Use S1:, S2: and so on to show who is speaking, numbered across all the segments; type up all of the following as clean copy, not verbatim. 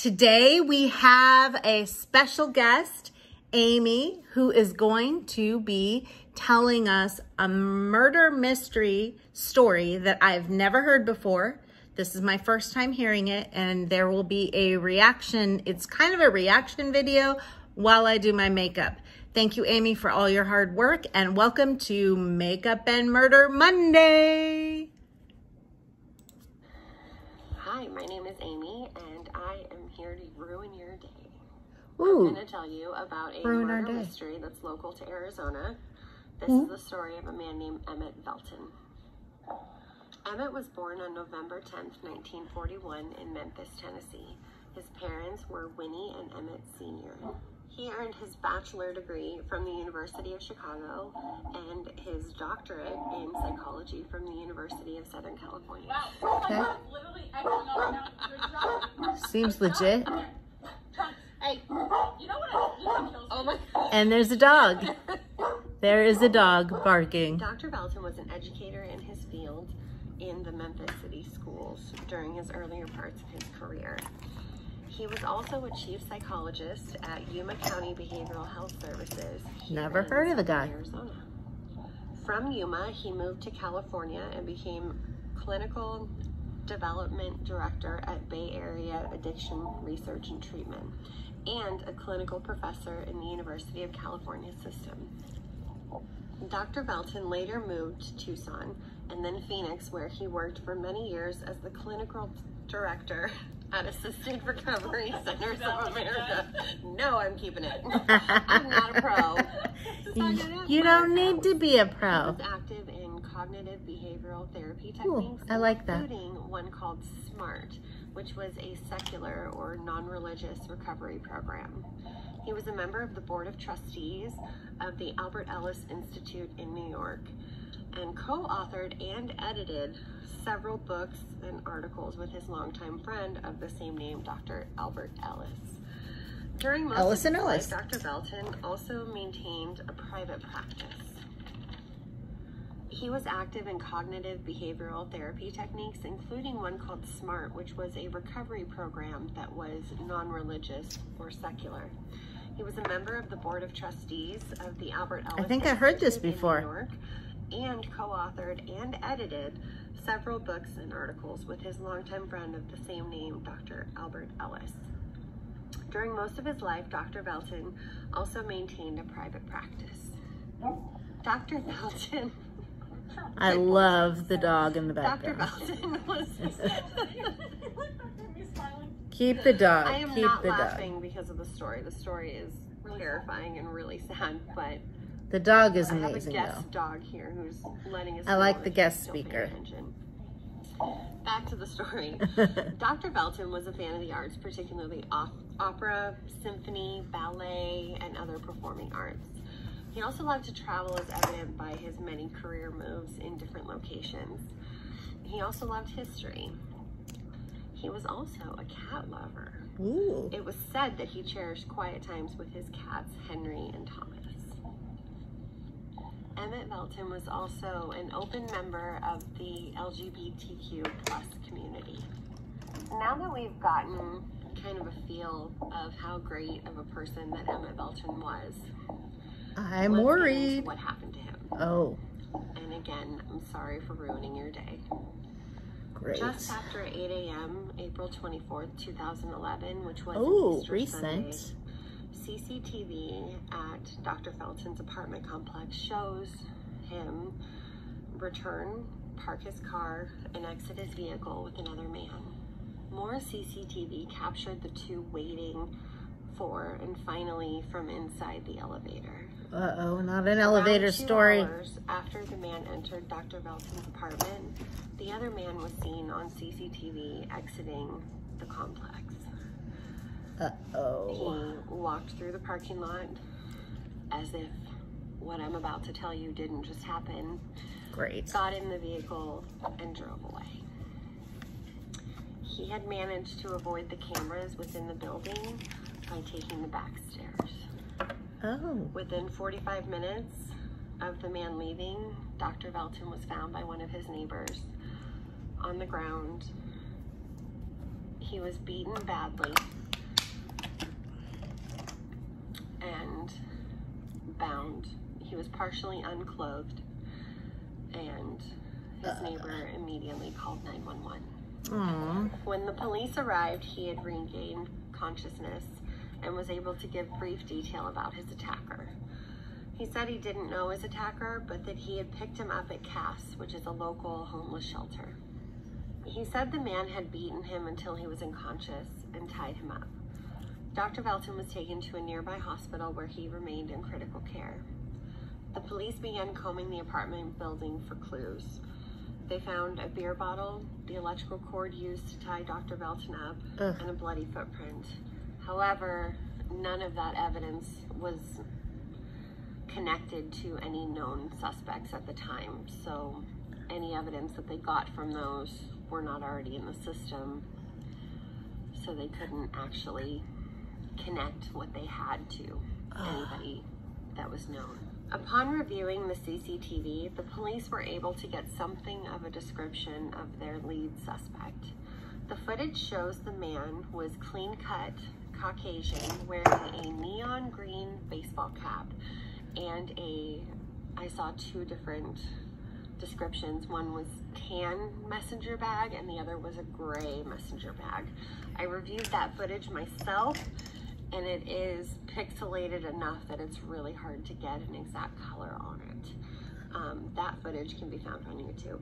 S1: Today we have a special guest, Amy, who is going to be telling us a murder mystery story that I've never heard before. This is my first time hearing it, and there will be a reaction. It's kind of a reaction video while I do my makeup. Thank you, Amy, for all your hard work, and welcome to Makeup and Murder Monday.
S2: Hi, my name is Amy, and I am here to ruin your day.
S1: Ooh,
S2: I'm going to tell you about a murder mystery that's local to Arizona. This is the story of a man named Emmett Velten. Emmett was born on November 10th, 1941 in Memphis, Tennessee. His parents were Winnie and Emmett Sr. He earned his bachelor degree from the University of Chicago and his doctorate in psychology from the University of Southern California.
S1: okay. Seems legit.
S2: Hey, you know what? Oh my God.
S1: And there's a dog. There is a dog barking.
S2: Dr. Velten was an educator in his field in the Memphis City schools during his earlier parts of his career. He was also a chief psychologist at Yuma County Behavioral Health Services.
S1: Never heard of the guy.
S2: Arizona. From Yuma, he moved to California and became clinical development director at Bay Area Addiction Research and Treatment and a clinical professor in the University of California system. Dr. Velten later moved to Tucson and then Phoenix, where he worked for many years as the clinical director at Assisted Recovery Centers of America. No, I'm keeping it. I'm not a pro.
S1: You don't need to be a pro.
S2: He was active in cognitive behavioral therapy techniques.
S1: Ooh, I like that.
S2: Including one called SMART, which was a secular or non-religious recovery program. He was a member of the Board of Trustees of the Albert Ellis Institute in New York and co-authored and edited several books and articles with his longtime friend of the same name, Dr. Albert Ellis. During most of his life, Dr. Velten also maintained a private practice. He was active in cognitive behavioral therapy techniques, including one called SMART, which was a recovery program that was non-religious or secular. He was a member of the Board of Trustees of the Albert Ellis.
S1: I think I heard this before.
S2: In New York, and co-authored and edited several books and articles with his longtime friend of the same name, Dr. Albert Ellis. During most of his life, Dr. Velten also maintained a private practice. Dr. Velten...
S1: I love the dog in the
S2: Dr.
S1: background.
S2: Velten was...
S1: Keep the dog.
S2: I am
S1: Keep
S2: not
S1: the
S2: laughing
S1: dog.
S2: because of the story. The story is terrifying and really sad, but...
S1: The dog is
S2: I have
S1: amazing,
S2: a guest
S1: though.
S2: dog here who's letting us
S1: I
S2: know
S1: like
S2: if
S1: the
S2: he's
S1: guest
S2: still paying
S1: speaker.
S2: attention. Back to the story. Dr. Velten was a fan of the arts, particularly opera, symphony, ballet, and other performing arts. He also loved to travel, as evident by his many career moves in different locations. He also loved history. He was also a cat lover.
S1: Ooh.
S2: It was said that he cherished quiet times with his cats, Henry and Thomas. Emmett Velten was also an open member of the LGBTQ+ community. Now that we've gotten kind of a feel of how great of a person that Emmett Velten was,
S1: I'm
S2: let's
S1: worried.
S2: get into what happened to him.
S1: Oh,
S2: And again, I'm sorry for ruining your day.
S1: great.
S2: Just after 8 a.m., April 24th, 2011, which was
S1: Oh,
S2: Easter
S1: recent.
S2: Sunday, CCTV at Dr. Velten's apartment complex shows him return, park his car, and exit his vehicle with another man. More CCTV captured the two waiting for and finally from inside the elevator.
S1: Uh-oh, not an elevator story.
S2: 2 hours after the man entered Dr. Velten's apartment, the other man was seen on CCTV exiting the complex.
S1: Uh-oh.
S2: He walked through the parking lot as if what I'm about to tell you didn't just happen.
S1: Great.
S2: Got in the vehicle and drove away. He had managed to avoid the cameras within the building by taking the back stairs.
S1: Oh.
S2: Within 45 minutes of the man leaving, Dr. Velten was found by one of his neighbors on the ground. He was beaten badly and bound. He was partially unclothed, and his neighbor immediately called 911.
S1: Aww.
S2: When the police arrived, he had regained consciousness and was able to give brief detail about his attacker. He said he didn't know his attacker, but that he had picked him up at Cass, which is a local homeless shelter. He said the man had beaten him until he was unconscious and tied him up. Dr. Velten was taken to a nearby hospital where he remained in critical care. The police began combing the apartment building for clues. They found a beer bottle, the electrical cord used to tie Dr. Velten up, and a bloody footprint. However, none of that evidence was connected to any known suspects at the time, so any evidence that they got from those were not already in the system, so they couldn't actually connect what they had to anybody that was known. Upon reviewing the CCTV, the police were able to get something of a description of their lead suspect. The footage shows the man was clean-cut, Caucasian, wearing a neon green baseball cap and I saw two different descriptions. One was tan messenger bag and the other was a gray messenger bag. I reviewed that footage myself, and it is pixelated enough that it's really hard to get an exact color on it. That footage can be found on YouTube.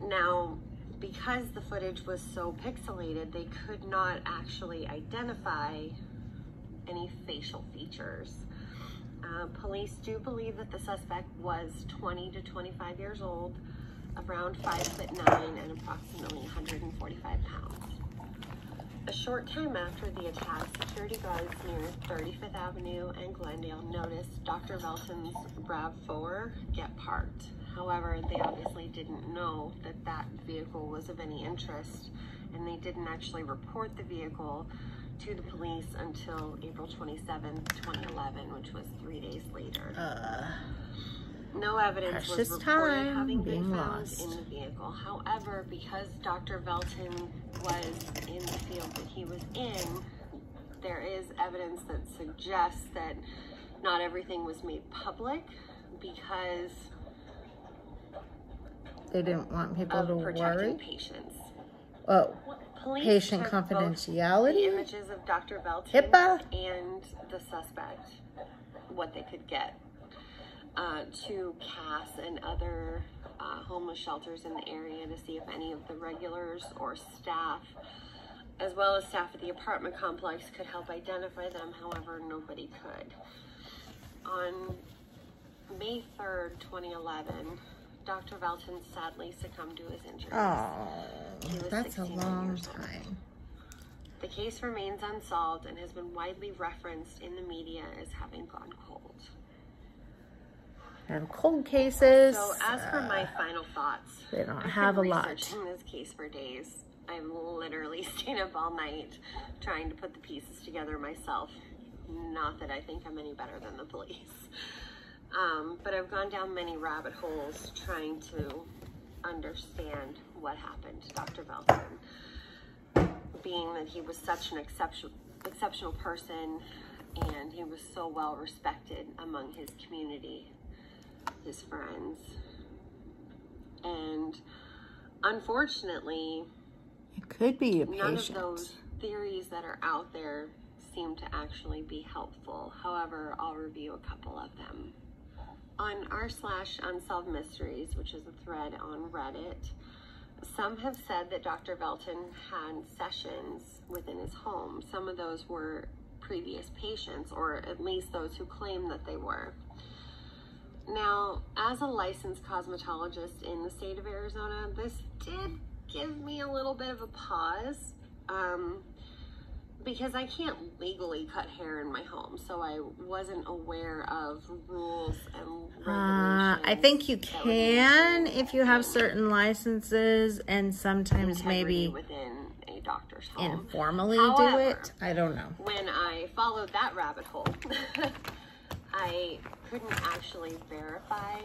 S2: Now, because the footage was so pixelated, they could not actually identify any facial features. Police do believe that the suspect was 20 to 25 years old, around 5'9" and approximately 145 pounds. A short time after the attack, security guards near 35th Avenue and Glendale noticed Dr. Velten's RAV4 get parked. However, they obviously didn't know that that vehicle was of any interest, and they didn't actually report the vehicle to the police until April 27, 2011, which was 3 days later. No evidence was reported having been found in the vehicle. However, because Dr. Velten was in the field that he was in, there is evidence that suggests that not everything was made public because
S1: they didn't want people to worry.
S2: Patients.
S1: Oh,
S2: police
S1: patient
S2: took
S1: confidentiality.
S2: The images of Dr. Velten
S1: HIPAA
S2: and the suspect, what they could get, to Cass and other homeless shelters in the area to see if any of the regulars or staff, as well as staff at the apartment complex, could help identify them. However, nobody could. On May 3rd, 2011, Dr. Velten sadly succumbed to his injuries.
S1: Oh, that's a long time.
S2: The case remains unsolved and has been widely referenced in the media as having gone cold.
S1: And cold cases.
S2: So as for my final thoughts,
S1: they don't have a lot.
S2: I've been researching this case for days. I've literally stayed up all night trying to put the pieces together myself. Not that I think I'm any better than the police. But I've gone down many rabbit holes trying to understand what happened to Dr. Velten. Being that he was such an exceptional person, and he was so well respected among his community, his friends. And unfortunately,
S1: it could be a patient.
S2: None of those theories that are out there seem to actually be helpful. However, I'll review a couple of them. On r/unsolvedmysteries, which is a thread on Reddit, some have said that Dr. Velten had sessions within his home. Some of those were previous patients, or at least those who claim that they were. Now, as a licensed cosmetologist in the state of Arizona, this did give me a little bit of a pause, because I can't legally cut hair in my home, so I wasn't aware of rules and regulations.
S1: I think you can if you have certain licenses, and sometimes maybe
S2: within a doctor's home.
S1: Informally
S2: However,
S1: do it. I don't know.
S2: When I followed that rabbit hole, I couldn't actually verify,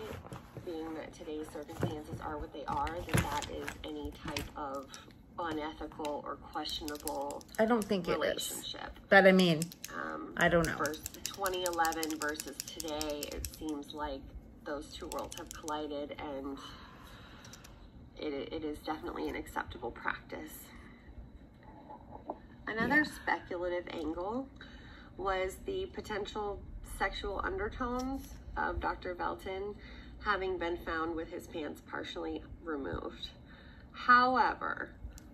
S2: being that today's circumstances are what they are, that is any type of unethical or questionable
S1: I don't think
S2: relationship.
S1: It is. But I mean, I don't know.
S2: 2011 versus today, it seems like those two worlds have collided, and it is definitely an acceptable practice. Another speculative angle was the potential sexual undertones of Dr. Velten having been found with his pants partially removed. However,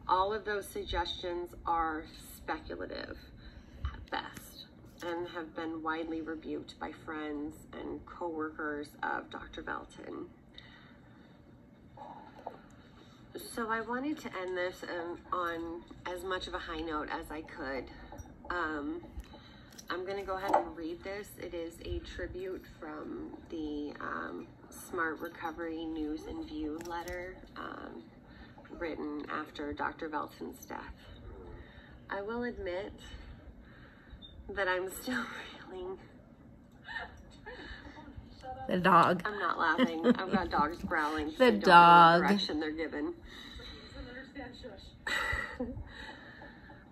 S2: all of those suggestions are speculative at best and have been widely rebuked by friends and co-workers of Dr. Velten. So I wanted to end this on as much of a high note as I could. I'm going to go ahead and read this. It is a tribute from the Smart Recovery News and View letter written after Dr. Velten's death. I will admit that I'm still reeling.
S1: The dog.
S2: I'm not laughing. I've got dogs growling.
S1: The
S2: I don't
S1: dog.
S2: know what direction they're given.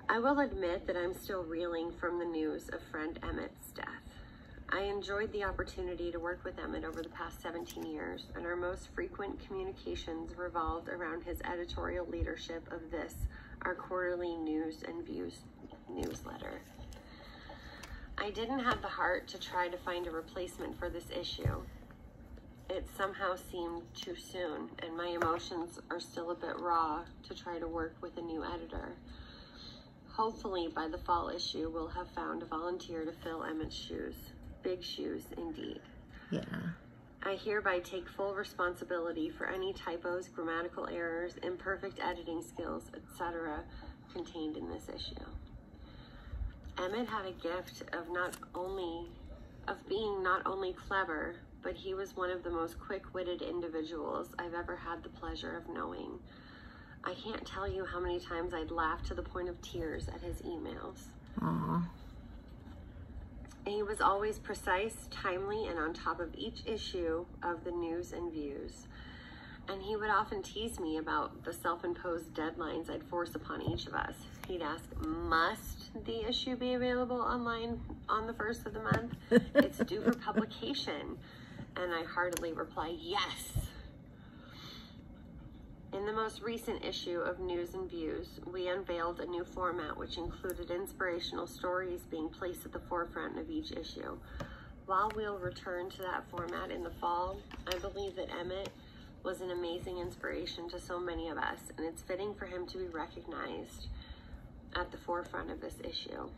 S2: I will admit that I'm still reeling from the news of friend Emmett's death. I enjoyed the opportunity to work with Emmett over the past 17 years, and our most frequent communications revolved around his editorial leadership of this, our quarterly News and Views newsletter. I didn't have the heart to try to find a replacement for this issue. It somehow seemed too soon, and my emotions are still a bit raw to try to work with a new editor. Hopefully, by the fall issue, we'll have found a volunteer to fill Emmett's shoes. Big shoes, indeed.
S1: Yeah.
S2: I hereby take full responsibility for any typos, grammatical errors, imperfect editing skills, etc. contained in this issue. Emmett had a gift of being not only clever, but he was one of the most quick-witted individuals I've ever had the pleasure of knowing. I can't tell you how many times I'd laugh to the point of tears at his emails.
S1: Aww.
S2: He was always precise, timely, and on top of each issue of the News and Views. And he would often tease me about the self-imposed deadlines I'd force upon each of us. He'd ask, must the issue be available online on the 1st of the month? It's due for publication. And I heartily reply, yes. In the most recent issue of News and Views, we unveiled a new format which included inspirational stories being placed at the forefront of each issue. While we'll return to that format in the fall, I believe that Emmett was an amazing inspiration to so many of us, and it's fitting for him to be recognized at the forefront of this issue.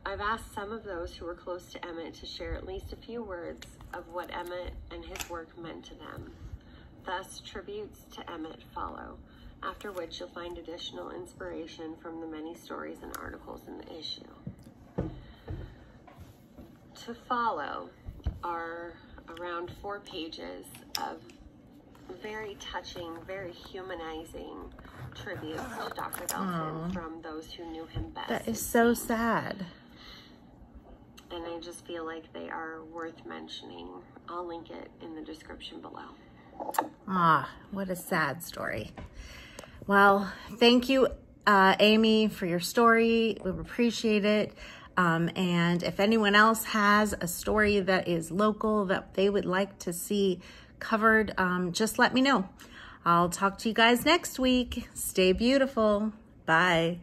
S2: I've asked some of those who were close to Emmett to share at least a few words of what Emmett and his work meant to them. Thus, tributes to Emmett follow, after which you'll find additional inspiration from the many stories and articles in the issue. To follow are around 4 pages of very touching, very humanizing tributes to Dr. Velten from those who knew him best.
S1: That is so sad.
S2: And I just feel like they are worth mentioning. I'll link it in the description below.
S1: Ah, what a sad story. Well, thank you, Amy, for your story. We appreciate it. And if anyone else has a story that is local that they would like to see covered, just let me know. I'll talk to you guys next week. Stay beautiful. Bye.